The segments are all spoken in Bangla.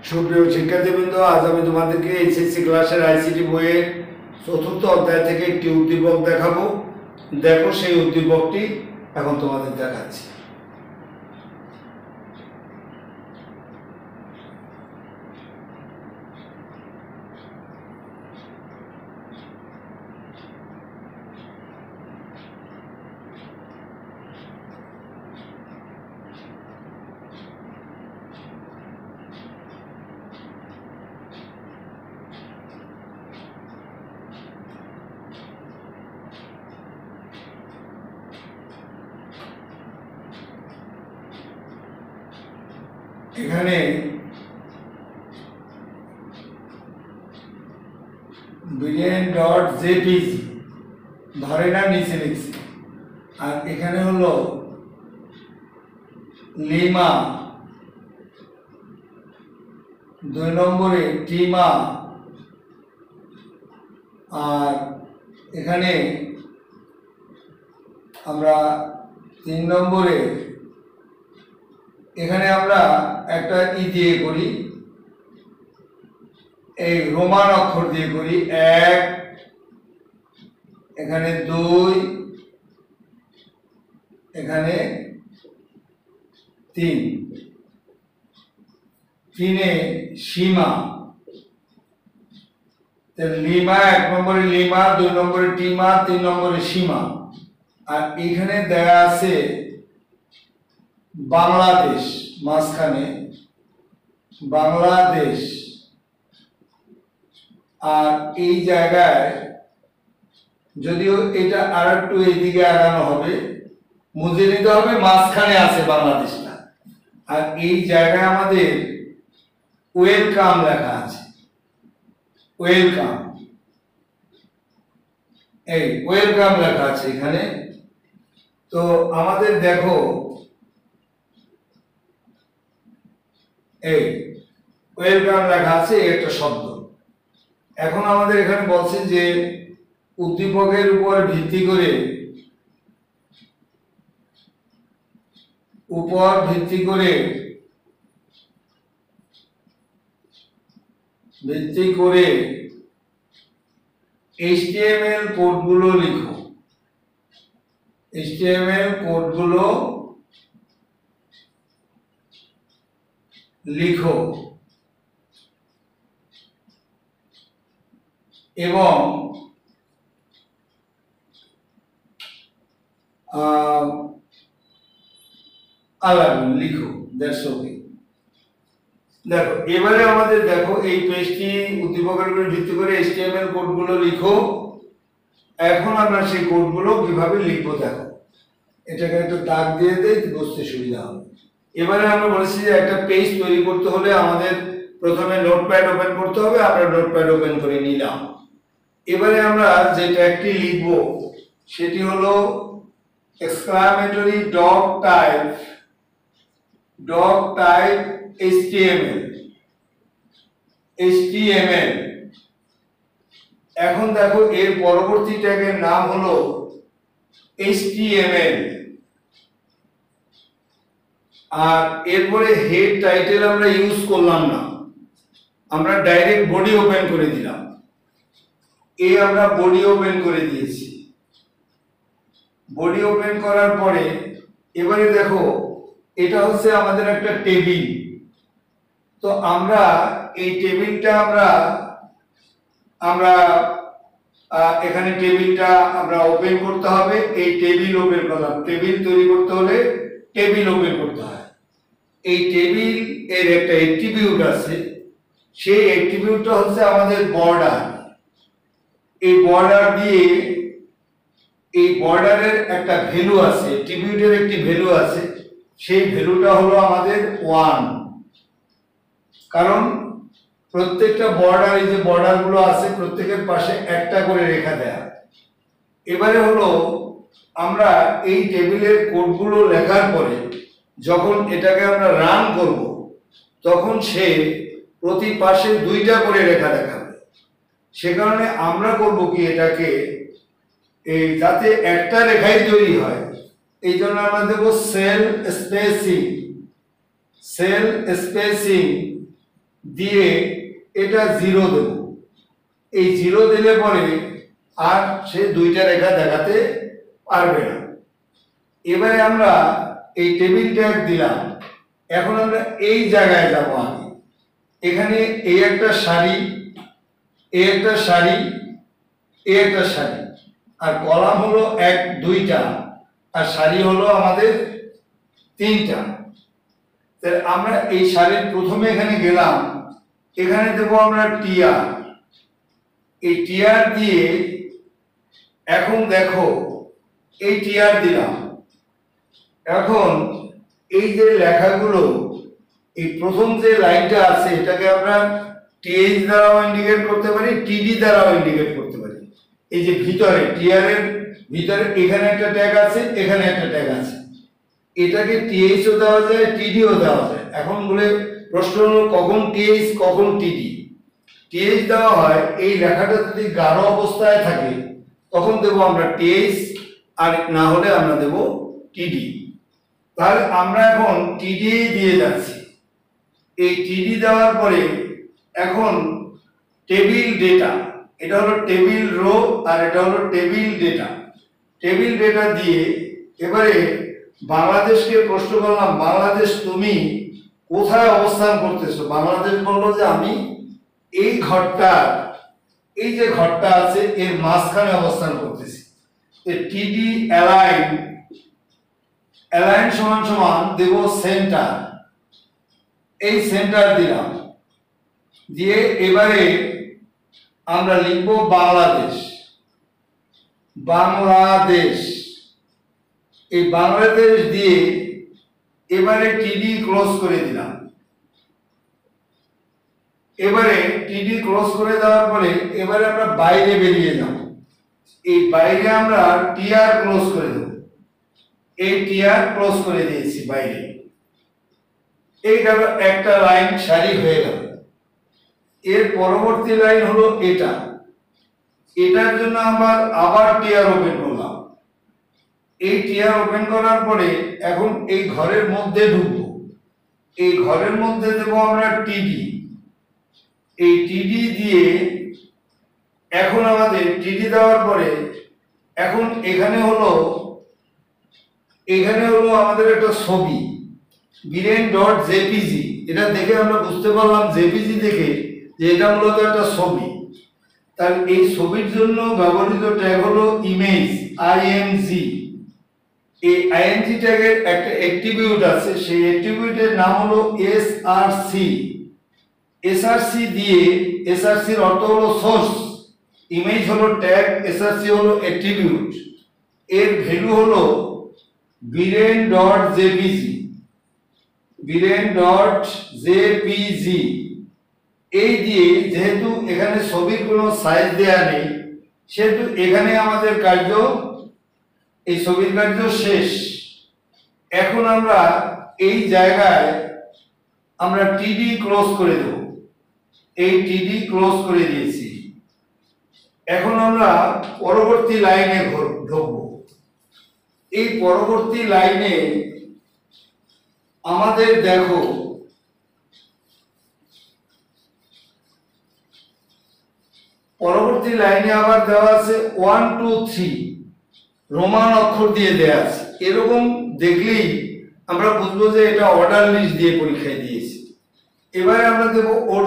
সুপ্রিয় শিক্ষার্থীবৃন্দ, আজ আমি তোমাদেরকে এইচএসসি ক্লাসের আইসিটি বইয়ের চতুর্থ অধ্যায় থেকে একটি উদ্দীপক দেখাবো। দেখো সেই উদ্দীপকটি এখন তোমাদের দেখাচ্ছি। এখানে brilliant.jpg ধরে না নিচে লিখছি, আর এখানে হলো লিমা, 2 নম্বরে টিমা, আর এখানে আমরা 3 নম্বরে এখানে আমরা একটা দিয়ে করি, এই রোমান অক্ষর দিয়ে করি 1, এখানে 2, এখানে 3, 3-এ সীমা, লিমা 1 নম্বরে লিমা, 2 নম্বরে টিমা, 3 নম্বরে সীমা। আর এখানে দেয়া আছে বাংলাদেশ, মাঝখানে বাংলাদেশ। আর এই জায়গায় যদিও এটা আর একটু এইদিকে আগানো হবে, মুছে নিতে হবে, মাঝখানে আছে বাংলাদেশটা। আর এই জায়গায় আমাদের ওয়েলকাম লেখা আছে, ওয়েলকাম, এই ওয়েলকাম লেখা আছে এখানে। তো আমাদের দেখো এই ওয়েলকাম লেখা আছে একটা শব্দ। এখন আমাদের এখানে বলছে যে উদ্দীপকের উপর ভিত্তি করে HTML কোডগুলো লিখো, HTML কোডগুলো লিখো এবং লিখো, দ্যাটস ওকে। দেখো এবারে আমাদের দেখো এই পেজটি উদ্দীপকের উপর ভিত্তি করে HTML কোডগুলো লিখো। এখন আমরা সেই কোডগুলো কিভাবে লিখবো দেখো, এটাকে একটু দাগ দিয়ে দেই, বুঝতে সুবিধা হবে। এবারে আমরা বলেছি যে একটা পেজ তৈরি করতে হলে আমাদের প্রথমে নোটপ্যাড ওপেন করতে হবে। আমরা নোটপ্যাড ওপেন করে নিলাম। এবারে আমরা যে ট্যাগটি লিখব সেটি হলো এক্সক্লামেটরি ডক টাইপ HTML। এখন দেখো এর পরবর্তী ট্যাগের নাম হলো HTML। আর এরপরে হেড টাইটেল আমরা ইউজ করলাম না, আমরা ডাইরেক্ট বডি ওপেন করে দিলাম। আমরা বডি ওপেন করে দিয়েছি। বডি ওপেন করার পরে এবারে দেখো এটা হচ্ছে আমাদের একটা টেবিল। তো আমরা এই টেবিলটা আমরা এখানে টেবিলটা আমরা ওপেন করতে হবে। এই টেবিল ওপেন করলাম, টেবিল তৈরি করতে হলে টেবিল ওপেন করতে হয়। এই টেবিল এর একটা অ্যাট্রিবিউট আছে, সেই অ্যাট্রিবিউটটা হচ্ছে আমাদের বর্ডার। এই বর্ডার দিয়ে এই বর্ডারের একটা ভ্যালু আছে, অ্যাট্রিবিউটের একটি ভ্যালু আছে, সেই ভ্যালুটা হলো আমাদের 1। কারণ প্রত্যেকটা বর্ডার, এই যে বর্ডারগুলো আছে প্রত্যেকের পাশে একটা করে রেখা দেয়া। এবারে হলো আমরা এই টেবিলের কোডগুলো লেখার পরে যখন এটাকে আমরা রান করব তখন সে প্রতি পাশে 2টা করে রেখা দেখাবে। সে কারণে আমরা করব কি, এটাকে এই যাতে একটা রেখাই তৈরি হয় এই জন্য আমরা দেব সেল স্পেসিং দিয়ে এটা 0 দেব। এই 0 দিলে পরে আর সে দুইটা রেখা দেখাতে পারবে না। এবারে আমরা এই টেবিল ট্যাগ দিলাম। এখন আমরা এই জায়গায় যাব। আগে এখানে এই একটা সারি, এই একটা সারি, এই একটা সারি, আর কলাম হলো 1 2টা, আর সারি হলো আমাদের 3টা। তাহলে আমরা এই সারির প্রথমে এখানে গেলাম, এখানে দেব আমরা টিআর। এই টিআর দিয়ে এখন দেখো এই টিআর দিলাম। এখন এই যে লেখাগুলো, এই প্রথম যে লাইনটা আছে এটাকে আমরা টিএইচ দ্বারাও ইন্ডিকেট করতে পারি, টিডি দ্বারাও ইন্ডিকেট করতে পারি। এই যে ভিতরে টিআর এর ভিতরে এখানে একটা ট্যাগ আছে, এখানে একটা ট্যাগ আছে, এটাকে টিএইচ ও দেওয়া যায়, টিডি ও দেওয়া যায়। এখন বলে প্রশ্ন হলো কখন টিএইচ কখন টিডি। টিএইচ দেওয়া হয় এই লেখাটা যদি গাঢ় অবস্থায় থাকে তখন দেব আমরা টিএইচ, আর না হলে আমরা দেব টিডি। তাহলে আমরা এখন টিডি দিয়ে যাচ্ছি। এই টিডি দেওয়ার পরে এখন টেবিল ডেটা, এটা হলো টেবিল রো আর এটা হলো টেবিল ডেটা। টেবিল ডেটা দিয়ে এবারে বাংলাদেশকে প্রশ্ন করলাম, বাংলাদেশ তুমি কোথায় অবস্থান করতেছো? বাংলাদেশ বললো যে আমি এই ঘরটা, এই যে ঘরটা আছে এর মাঝখানে অবস্থান করতেছি। টিডি অ্যালাইন, অ্যালাইন সমান সমান দেব সেন্টার, এই সেন্টার দিলাম। দিয়ে এবারে আমরা লিখব বাংলাদেশ, বাংলাদেশ। এই বাংলাদেশ দিয়ে এবারে টিডি ক্লোজ করে দিলাম। এবারে টিডি ক্লোজ করে দেওয়ার পরে এবারে আমরা বাইরে বেরিয়ে যাব। এই বাইরে আমরা টিআর ক্লোজ করে দেব। এই টিআর ক্লোজ করে দিয়েছি বাইরে। এই গেল একটা লাইন, সারি হয়ে গেল। এর পরবর্তী লাইন হলো এটা। এটার জন্য আবার টিআর ওপেন করলাম। এই টিআর ওপেন করার পরে এখন এই ঘরের মধ্যে ঢুকবো। এই ঘরের মধ্যে দেব আমরা টিডি। এই টিডি দিয়ে এখন আমাদের টিডি দেওয়ার পরে এখন এখানে হলো আমাদের একটা ছবি biren.jpg। এটা দেখে আমরা বুঝতে পারলাম জেপিজি দেখে যে এটা মূলত একটা ছবি। তার এই ছবির জন্য ব্যবহৃত ট্যাগ হলো ইমেজ, আইএমজি। এই আইএমজি ট্যাগের একটা অ্যাট্রিবিউট আছে, সেই অ্যাট্রিবিউটের নাম হলো এসআরসি। এসআরসি দিয়ে, এসআরসির অর্থ হলো সোর্স, ইমেজ হলো ট্যাগ, এসআরসি হলো অ্যাট্রিবিউট। এর ভ্যালু হলো biren.jpg, biren.jpg। এই দিয়ে যেহেতু এখানে ছবির কোনো সাইজ দেয়া নেই সেহেতু এখানে আমাদের কার্য, এই ছবির কার্য শেষ। এখন আমরা এই জায়গায় আমরা টিডি ক্লোজ করে দেব। এই টিডি ক্লোজ করে দিয়েছি। এখন আমরা পরবর্তী লাইনে ঢুকবো। এই পরবর্তী লাইনে আমাদের দেখো পরবর্তী লাইনে আবার দেওয়া আছে 1 2 3 রোমান অক্ষর দিয়ে দেওয়া আছে। এরকম দেখলেই আমরা বুঝবো যে এটা অর্ডার লিস্ট দিয়ে পরীক্ষায় দিয়েছি। এবারে আমরা দেব ওর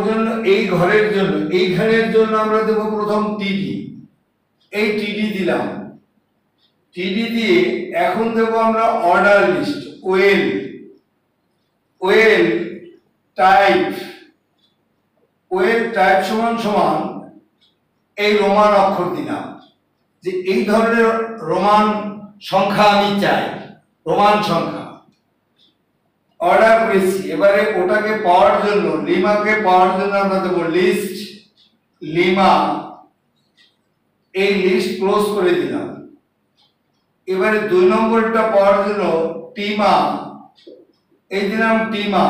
জন্য এই ঘরের জন্য, এই ঘরের জন্য আমরা দেব প্রথম টিডি। এই টিডি দিলাম। টিডি দিয়ে এখন দেব আমরা অর্ডার লিস্ট, ওয়েল টাইপ সমান সমান এই রোমান অক্ষর দিলাম যে এই ধরনের রোমান সংখ্যা আমি চাই, রোমান সংখ্যা অর্ডার করেছি। এবারে ওটাকে পাওয়ার জন্য, লিমাকে পাওয়ার জন্য আমরা দেব লিস্ট, লিমা। এই লিস্ট ক্লোজ করে দিলাম। এবারে 2 নম্বরটা পাওয়ার জন্য টিমা, এই দিলাম টিমা,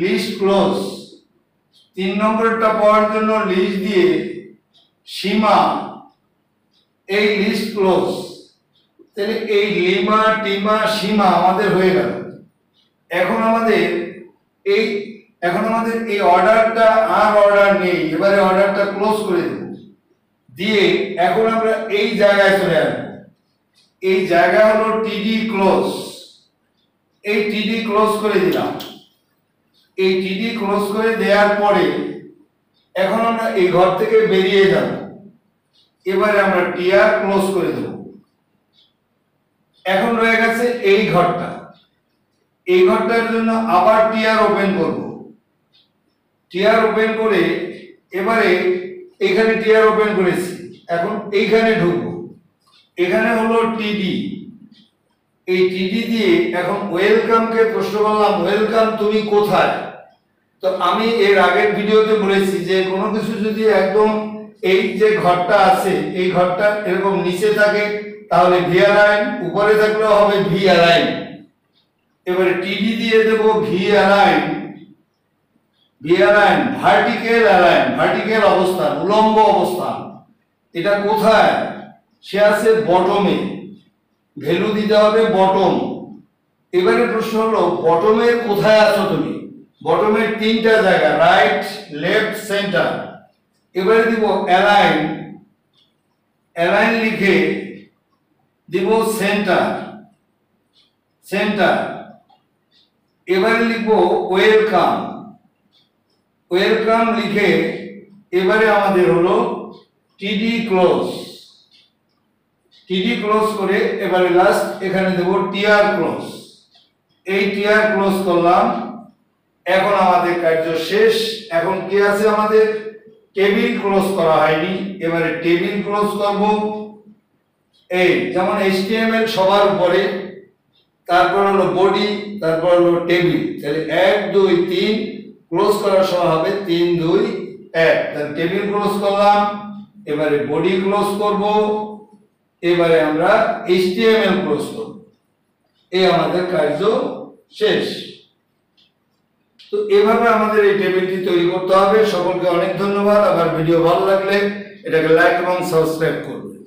লিস্ট ক্লোজ। 3 নম্বরটা পাওয়ার জন্য লিস্ট দিয়ে সীমা, এই লিস্ট ক্লোজ। তাহলে এই লিমা, টিমা, সীমা আমাদের হয়ে গেল। এখন আমাদের এই এখন আমাদের এই অর্ডারটা আর অর্ডার নেই, এবারে অর্ডারটা ক্লোজ করে দেব, দিয়ে এখন আমরা এই জায়গায় চলে আসবো। এই জায়গা হলো টিডি ক্লোজ, এই টিডি ক্লোজ করে দিলাম। এই টিডি ক্লোজ করে দেওয়ার পরে এখন আমরা এই ঘর থেকে বেরিয়ে যাব। এবারে আমরা টিআর ক্লোজ করে দেব। এখন রয়ে গেছে এই ঘরটা, এই ঘরটার জন্য আবার টিআর ওপেন করব। টিআর ওপেন করে এবারে এখানে টিআর ওপেন করেছি, এখন এইখানে ঢুকবো। এখানে হলো টিডি, এই টিডি দিয়ে এখন ওয়েলকামকে প্রশ্ন করলাম, ওয়েলকাম তুমি কোথায়? তো আমি এর আগের ভিডিওতে বলেছি যে কোনো কিছু যদি একদম এই যে ঘরটা আছে এই ঘরটা এরকম নিচে থাকে তাহলে ভি অ্যালাইন, উপরে থাকলেও হবে ভি অ্যালাইন। এবারে টিডি দিয়ে দেব V align, V align vertical align, vertical অবস্থান, উলম্ব অবস্থান। এটা কোথায়? সে আছে বটমে, ভ্যালু দিতে হবে বটম। এবারে প্রশ্ন হলো বটমের কোথায় আছো তুমি? বটমের তিনটা জায়গা, রাইট, লেফট, সেন্টার। এবারে দিব অ্যালাইন, অ্যালাইন লিখে দিব সেন্টার, সেন্টার। এবারে লিখব ওয়েলকাম, ওয়েলকাম লিখে এবারে আমাদের হলো টিডি ক্লোজ, টিডি ক্লোজ করে এবারে লাস্ট এখানে দেব টিআর ক্লোজ। এই টিআর ক্লোজ করলাম। এখন আমাদের কার্য শেষ। এখন কি আছে আমাদের? টেবিল ক্লোজ করা হয়নি, এবারে টেবিল ক্লোজ করব। এই যেমন HTML সবার উপরে, তারপর হলো বডি, তারপর হলো টেবিল। তাহলে 1 2 3 ক্লোজ করার সময় হবে 3 2 1। তাহলে টেবিল ক্লোজ করলাম, এবারে বডি ক্লোজ করব, এবারে আমরা HTML ক্লোজ করব। এই আমাদের কার্য শেষ। তো এভাবে আমাদের এই টেবিলটি তৈরি করতে হবে। সকলকে অনেক ধন্যবাদ। আবার ভিডিও ভালো লাগলে এটাকে লাইক এবং সাবস্ক্রাইব করবেন।